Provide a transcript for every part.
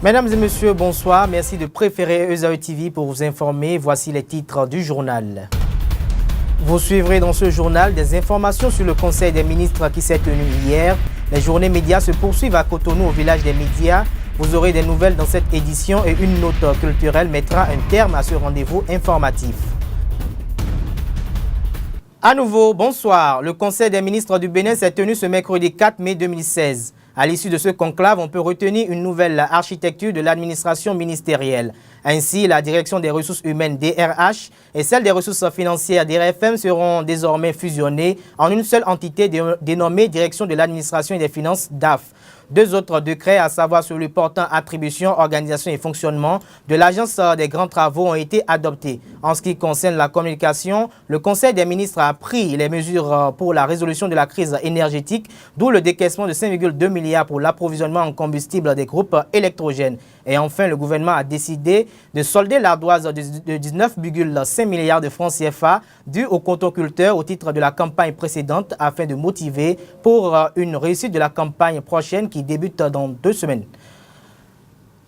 Mesdames et messieurs, bonsoir. Merci de préférer ESAE TV pour vous informer. Voici les titres du journal. Vous suivrez dans ce journal des informations sur le Conseil des ministres qui s'est tenu hier. Les journées médias se poursuivent à Cotonou au village des médias. Vous aurez des nouvelles dans cette édition et une note culturelle mettra un terme à ce rendez-vous informatif. À nouveau, bonsoir. Le Conseil des ministres du Bénin s'est tenu ce mercredi 4 mai 2016. À l'issue de ce conclave, on peut retenir une nouvelle architecture de l'administration ministérielle. Ainsi, la direction des ressources humaines DRH et celle des ressources financières DRFM seront désormais fusionnées en une seule entité dénommée Direction de l'administration et des finances DAF. Deux autres décrets, à savoir sur le portant attribution, organisation et fonctionnement de l'Agence des grands travaux ont été adoptés. En ce qui concerne la communication, le Conseil des ministres a pris les mesures pour la résolution de la crise énergétique, d'où le décaissement de 5,2 milliards pour l'approvisionnement en combustible des groupes électrogènes. Et enfin, le gouvernement a décidé de solder l'ardoise de 19,5 milliards de francs CFA due aux cotonculteurs au titre de la campagne précédente afin de motiver pour une réussite de la campagne prochaine qui débute dans 2 semaines.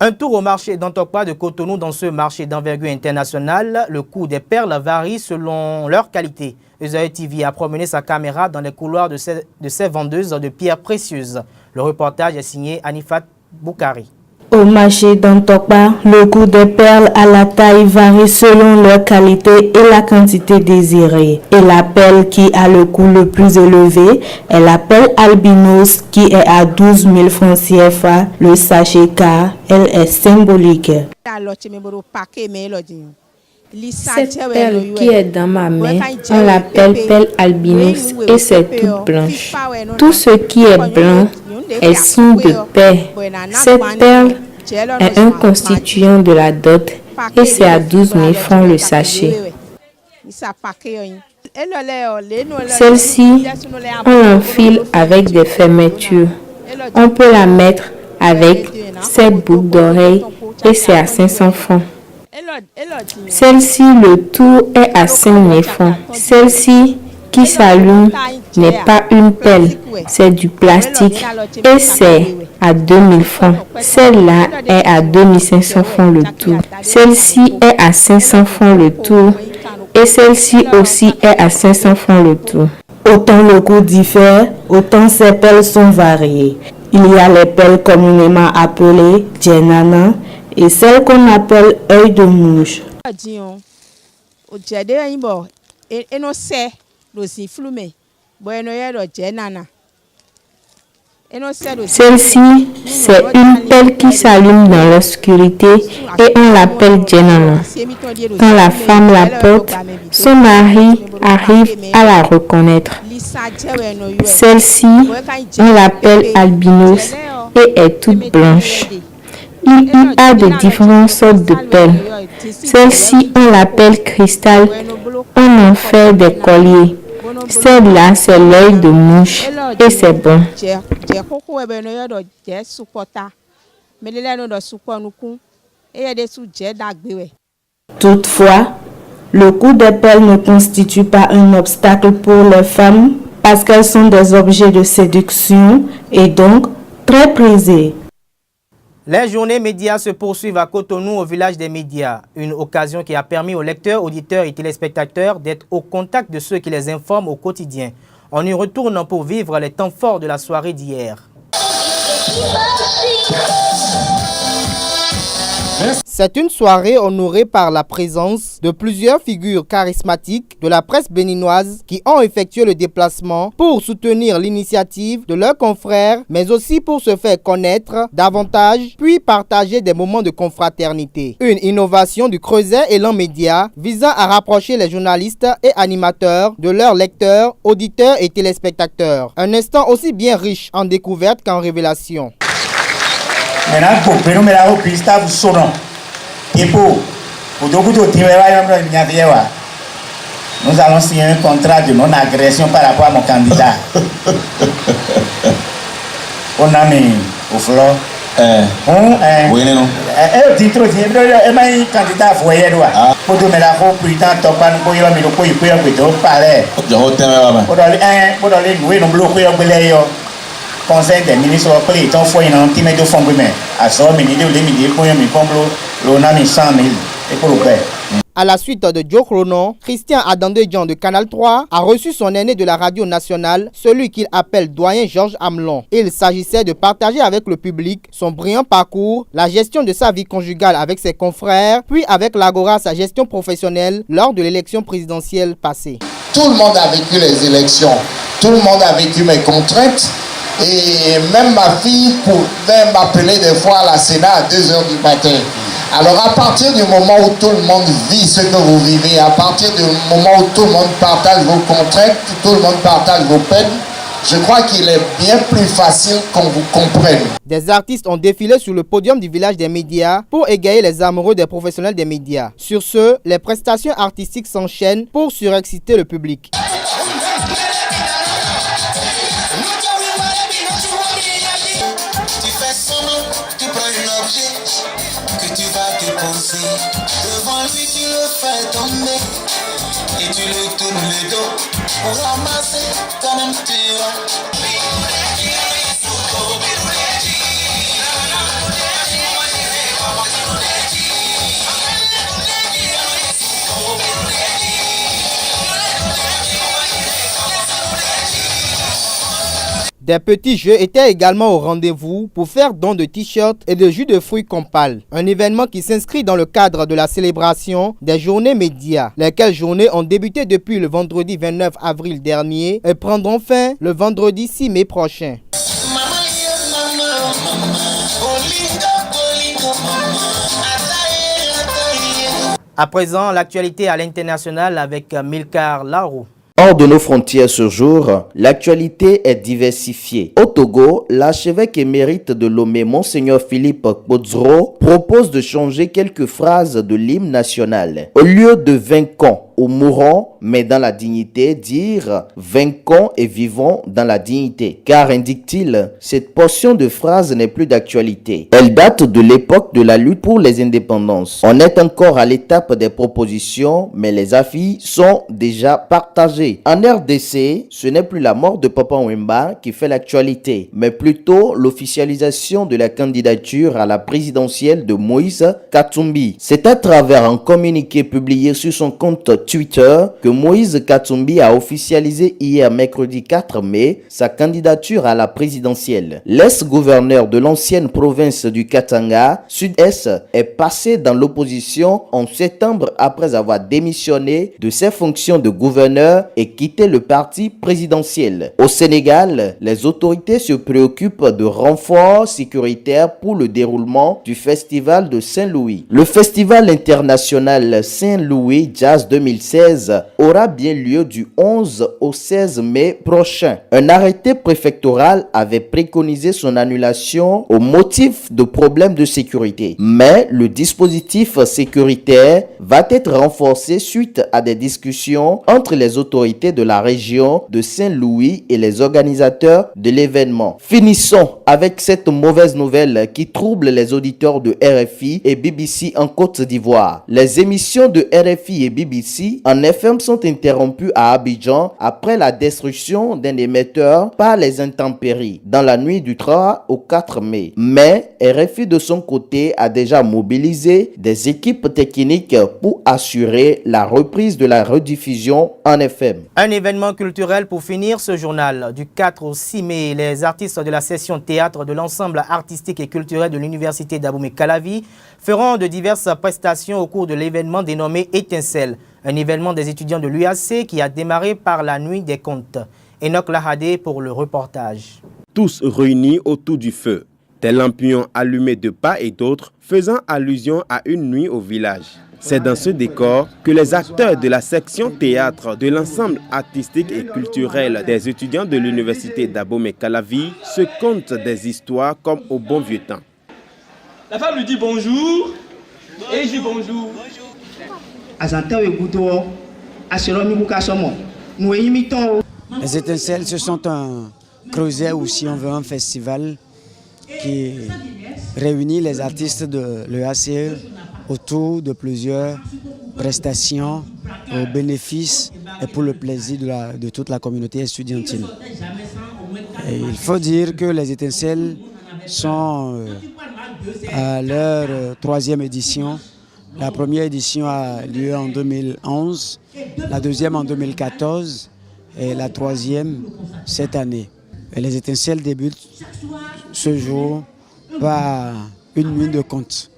Un tour au marché d'Antokwa de Cotonou. Dans ce marché d'envergure internationale, le coût des perles varie selon leur qualité. ESAE TV a promené sa caméra dans les couloirs de ces vendeuses de pierres précieuses. Le reportage est signé Anifat Boukari. Au marché d'Antokwa, le coût des perles à la taille varie selon leur qualité et la quantité désirée. Et la perle qui a le coût le plus élevé est la perle albinos qui est à 12 000 francs CFA, le sachet car elle est symbolique. Cette perle qui est dans ma main, on l'appelle perle albinos et c'est toute blanche. Tout ce qui est blanc est signe de paix. Cette perle est un constituant de la dot et c'est à 12 000 francs le sachet. Celle-ci, on l'enfile avec des fermetures. On peut la mettre avec 7 boucles d'oreilles et c'est à 500 francs. Celle-ci, le tout est à 5 000 francs. Celle-ci qui s'allume n'est pas une perle, c'est du plastique et c'est à 2 000 francs. Celle-là est à 2 500 francs le tour. Celle-ci est à 500 francs le tour et celle-ci aussi est à 500 francs le tour. Autant le coût diffère, autant ces perles sont variées. Il y a les perles communément appelées djenana et celles qu'on appelle œil de mouche. Celle-ci, c'est une perle qui s'allume dans l'obscurité et on l'appelle djenana. Quand la femme la porte, son mari arrive à la reconnaître. Celle-ci, on l'appelle albinos et est toute blanche. Il y a de différentes sortes de perles. Celle-ci, on l'appelle cristal. On en fait des colliers. Celle-là, c'est l'œil de mouche et c'est bon. Toutefois, le coût des perles ne constitue pas un obstacle pour les femmes parce qu'elles sont des objets de séduction et donc très prisées. Les journées médias se poursuivent à Cotonou au village des médias. Une occasion qui a permis aux lecteurs, auditeurs et téléspectateurs d'être au contact de ceux qui les informent au quotidien. On y retourne pour vivre les temps forts de la soirée d'hier. C'est une soirée honorée par la présence de plusieurs figures charismatiques de la presse béninoise qui ont effectué le déplacement pour soutenir l'initiative de leurs confrères, mais aussi pour se faire connaître davantage, puis partager des moments de confraternité. Une innovation du Creuset Élan Média visant à rapprocher les journalistes et animateurs de leurs lecteurs, auditeurs et téléspectateurs. Un instant aussi bien riche en découvertes qu'en révélations. Nous allons signer un contrat de non-agression par rapport à mon candidat. On a mis au flot. Oui, non. Candidat voyait droit. Pour tout me la faire, putain, topan, pour y aller, pour y aller, pour y aller. Je vais te mettre là-bas. Pour aller, nous bloquer au belay. conseil des ministres locaux étant foyer dans petit de fond mais à ce moment il est pour mi complo l'on a mis 100 000 et pour le payer. À la suite de Djokrono, Christian Adandé-Jean de Canal 3 a reçu son aîné de la radio nationale, celui qu'il appelle doyen Georges Hamelon. Il s'agissait de partager avec le public son brillant parcours, la gestion de sa vie conjugale avec ses confrères, puis avec l'Agora sa gestion professionnelle lors de l'élection présidentielle passée. Tout le monde a vécu les élections, tout le monde a vécu mes contraintes et même ma fille pouvait m'appeler des fois à la Sénat à 2 h du matin. Alors à partir du moment où tout le monde vit ce que vous vivez, à partir du moment où tout le monde partage vos contraintes, tout le monde partage vos peines, je crois qu'il est bien plus facile qu'on vous comprenne. Des artistes ont défilé sur le podium du village des médias pour égayer les amoureux des professionnels des médias. Sur ce, les prestations artistiques s'enchaînent pour surexciter le public. Devant lui tu le fais tomber et tu le tournes le dos pour ramasser ta même Des petits jeux étaient également au rendez-vous pour faire don de t-shirts et de jus de fruits Compal. Un événement qui s'inscrit dans le cadre de la célébration des journées médias. Lesquelles journées ont débuté depuis le vendredi 29 avril dernier et prendront fin le vendredi 6 mai prochain. À présent, l'actualité à l'international avec Milcar Larou. Hors de nos frontières ce jour, l'actualité est diversifiée. Au Togo, l'archevêque émérite de Lomé, Monseigneur Philippe Podzro, propose de changer quelques phrases de l'hymne national. Au lieu de vainquons ou mourons, mais dans la dignité, dire vainquons et vivons dans la dignité. Car, indique-t-il, cette portion de phrase n'est plus d'actualité. Elle date de l'époque de la lutte pour les indépendances. On est encore à l'étape des propositions, mais les avis sont déjà partagés. En RDC, ce n'est plus la mort de Papa Wemba qui fait l'actualité, mais plutôt l'officialisation de la candidature à la présidentielle de Moïse Katumbi. C'est à travers un communiqué publié sur son compte Twitter que Moïse Katumbi a officialisé hier mercredi 4 mai sa candidature à la présidentielle. L'ex-gouverneur de l'ancienne province du Katanga, Sud-Est, est passé dans l'opposition en septembre après avoir démissionné de ses fonctions de gouverneur et quitté le parti présidentiel. Au Sénégal, les autorités se préoccupent de renforts sécuritaires pour le déroulement du festival de Saint-Louis. Le festival international Saint-Louis Jazz 2016 aura bien lieu du 11 au 16 mai prochain. Un arrêté préfectoral avait préconisé son annulation au motif de problèmes de sécurité. Mais le dispositif sécuritaire va être renforcé suite à des discussions entre les autorités de la région de Saint-Louis et les organisateurs de l'événement. Finissons avec cette mauvaise nouvelle qui trouble les auditeurs de RFI et BBC en Côte d'Ivoire. Les émissions de RFI et BBC en FM sont interrompues à Abidjan après la destruction d'un émetteur par les intempéries dans la nuit du 3 au 4 mai. Mais RFI de son côté a déjà mobilisé des équipes techniques pour assurer la reprise de la rediffusion en FM. Un événement culturel pour finir ce journal. Du 4 au 6 mai, les artistes de la session théâtre de l'ensemble artistique et culturel de l'université d'Abomey-Calavi feront de diverses prestations au cours de l'événement dénommé Étincelle. Un événement des étudiants de l'UAC qui a démarré par la nuit des contes. Enoch Lahadé pour le reportage. Tous réunis autour du feu, des lampions allumés de part et d'autre, faisant allusion à une nuit au village. C'est dans ce décor que les acteurs de la section théâtre de l'ensemble artistique et culturel des étudiants de l'université d'Abomey-Calavi se content des histoires comme au bon vieux temps. La femme lui dit bonjour et il dit bonjour. Les étincelles, ce sont un creuset ou si on veut un festival qui réunit les artistes de l'EACE autour de plusieurs prestations au bénéfice et pour le plaisir de toute la communauté estudiantine. Et il faut dire que les étincelles sont à leur 3e édition. La première édition a lieu en 2011, la deuxième en 2014 et la 3e cette année. Et les étincelles débutent ce jour par une nuit de contes.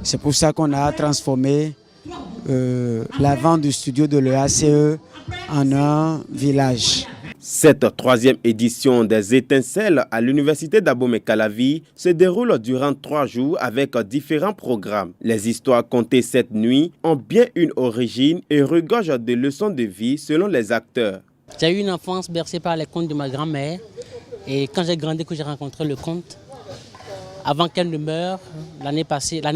C'est pour ça qu'on a transformé la vente du studio de l'EACE en un village. Cette 3e édition des étincelles à l'université d'Abomey-Calavi se déroule durant 3 jours avec différents programmes. Les histoires contées cette nuit ont bien une origine et regorgent de leçons de vie selon les acteurs. J'ai eu une enfance bercée par les contes de ma grand-mère et quand j'ai grandi, que j'ai rencontré le conte, avant qu'elle ne meure, l'année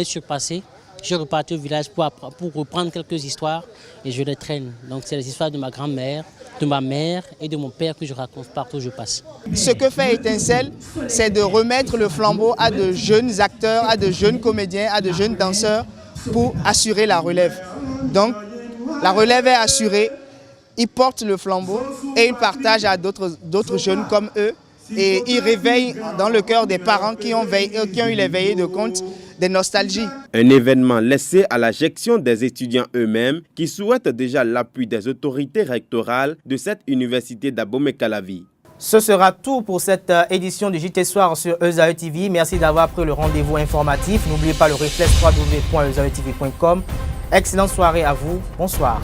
surpassée, je suis reparti au village pour reprendre quelques histoires et je les traîne. Donc c'est les histoires de ma grand-mère, de ma mère et de mon père que je raconte partout où je passe. Ce que fait Étincelle, c'est de remettre le flambeau à de jeunes acteurs, à de jeunes comédiens, à de jeunes danseurs pour assurer la relève. Donc la relève est assurée, ils portent le flambeau et ils partagent à d'autres jeunes comme eux. Et ils réveillent dans le cœur des parents qui ont eu les veillées de contes des nostalgies. Un événement laissé à la gestion des étudiants eux-mêmes qui souhaitent déjà l'appui des autorités rectorales de cette université d'Abomey-Calavi. Ce sera tout pour cette édition du JT Soir sur ESAE TV. Merci d'avoir pris le rendez-vous informatif. N'oubliez pas le réflexe www.esaetv.com. Excellente soirée à vous. Bonsoir.